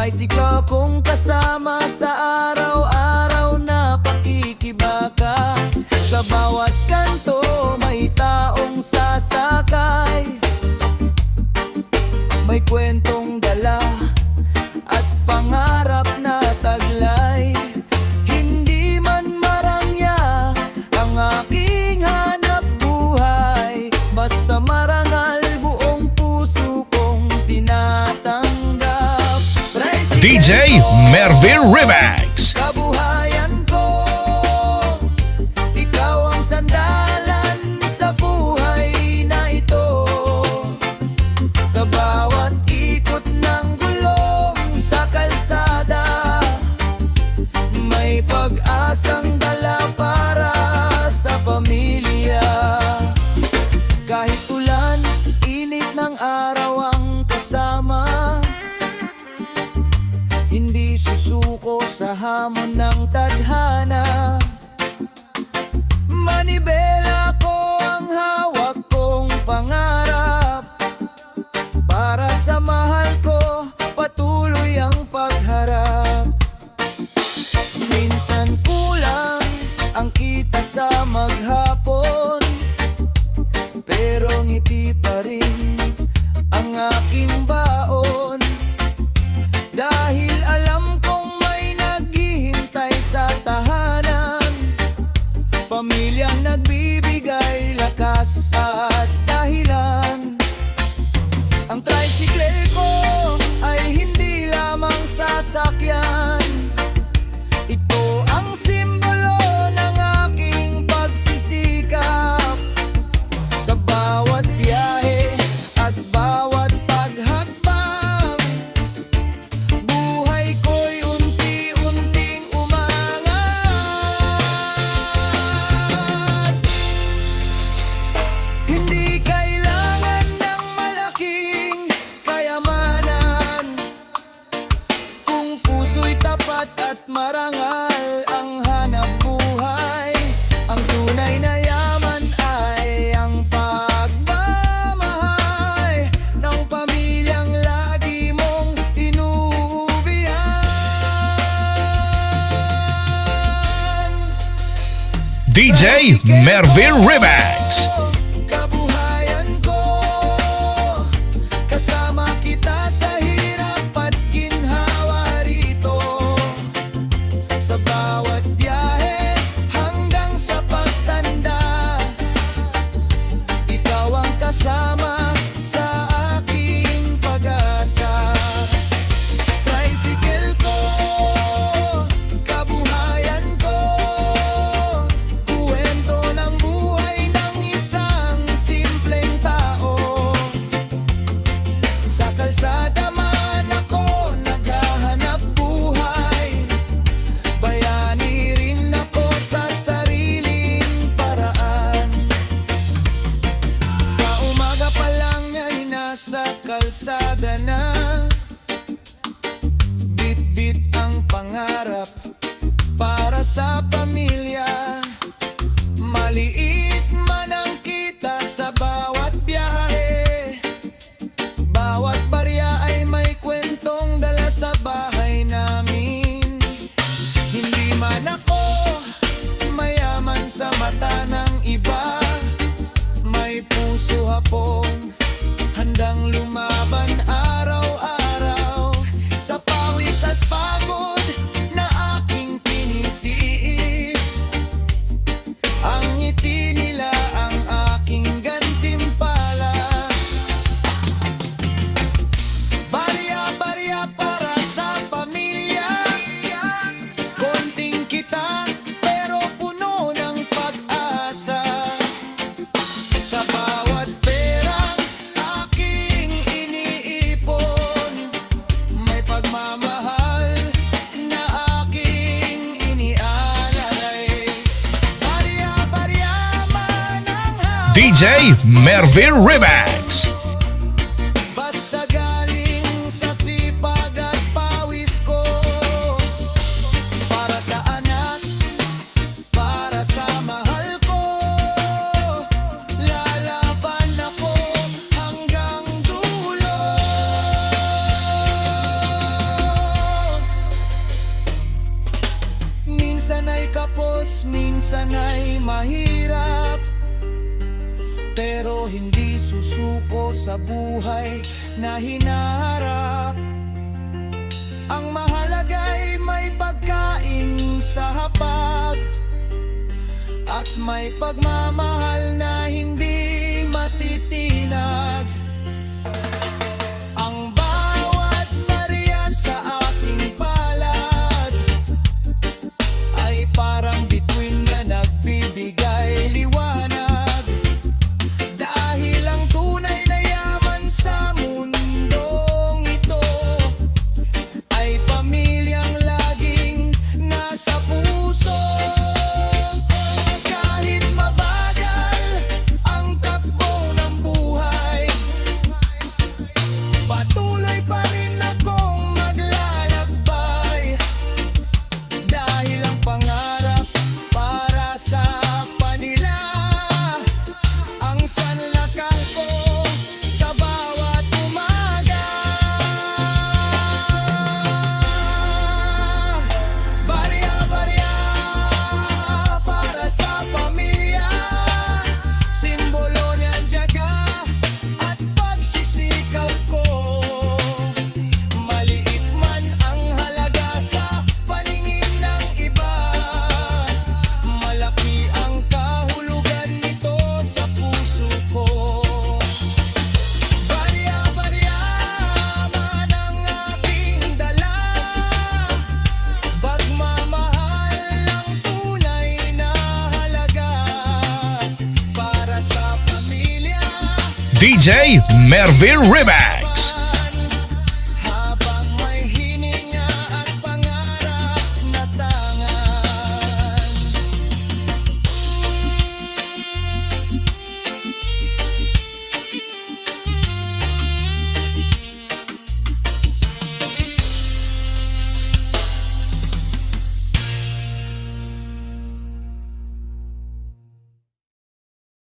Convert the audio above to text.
tricycle kong kasama sa araw-araw na pakikibaka. Sa bawat kanto may taong sasakay, may kwentong dala at pangarap na taglay. Hindi man marangya ang aking hanap buhay, basta marangal buong puso kong tinatanggap. DJ Mervin Remix. Kabuhayan ko, ikaw ang sandalan sa buhay na ito. Sa bawat ikot ng gulong sa kalsada, may pag-asang dala para sa pamilya. Kahit ulan, init ng araw ang kasama, hindi susuko sa hamon ng tadhana. Manibela ko ang hawak kong pangarap, para sa mahal ko patuloy ang pagharap. Minsan kulang ang kita sa maghapon, pero ngiti pa rin ang aking baon. Dahil alam kong may naghihintay sa tahanan, pamilyang nagbibigay lakas at dahilan. Ang tricycle ko ay hindi lamang sasakyan, ito ang simbolo ng aking pagsisikap. Sa bawat biyahe at bawat paghakbang, buhay ko'y unti-unting umangat. Hindi kailangan ng malaking kayamanan, kung puso'y tapat at marangal ang hanap buhay. Ang tunay na yaman ay ang pagmamahal ng pamilyang lagi mong inuubihan. DJ Mervin Remix. Kabuhayan ko, kasama kita sa hirap at ginhawa rito. Sa bawat biyahe hanggang sa pagtanda, ikaw ang kasama sa aking pag-asa. Tricycle ko, kabuhayan ko, kwento ng buhay ng isang simpleng tao. Sa kalsada man ako naghahanap buhay, bayani rin ako sa sariling paraan. Sa umaga pa lang ay nasa kalsada na, bit-bit ang pangarap para sa pamilya. Maliit man ang kita sa bawat biyahe, bawat barya ay may kwentong dala sa bahay namin. Hindi man ako mayaman sa mata ng iba, may puso hapon, handang lumaban araw-araw sa pawis at pagod na aking tinitiis. Ang ngiti nila ang aking gantimpala. Barya-barya para sa pamilya, konting kita pero puno ng pag-asa. Sa bawat perang aking iniipon, may pagmamahal na aking inialay. Barya-barya man ang hawak, DJ Mervin Remix. basta galing sa sipag at pawis ko. Para sa anak, para sa mahal ko, lalaban ako hanggang dulo. minsan ay mahirap, pero hindi susuko sa buhay na hinaharap. Ang mahalaga'y may pagkain sa hapag, at may pagmamahal na hindi matitinag. Ang bawat barya sa aking palad ay parang bituin na nagbibigay liwanag. Dahil ang tunay na yaman sa mundong ito ay pamilyang laging nasa puso. Kahit mabagal ang takbo ng buhay, patuloy pa rin akong maglalakbay. Dahil ang pangarap para sa kanila ang sanlakal ko sa bawat umaga. Barya-barya para sa pamilya, simbolo ng tiyaga at pagsisikap ko. Maliit man ang halaga sa paningin ng iba, malaki ang kahulugan nito sa puso ko. Barya-barya man ang aking dala, pagmamahal ang tunay na halaga para sa pamilya. DJ Mervin Remix.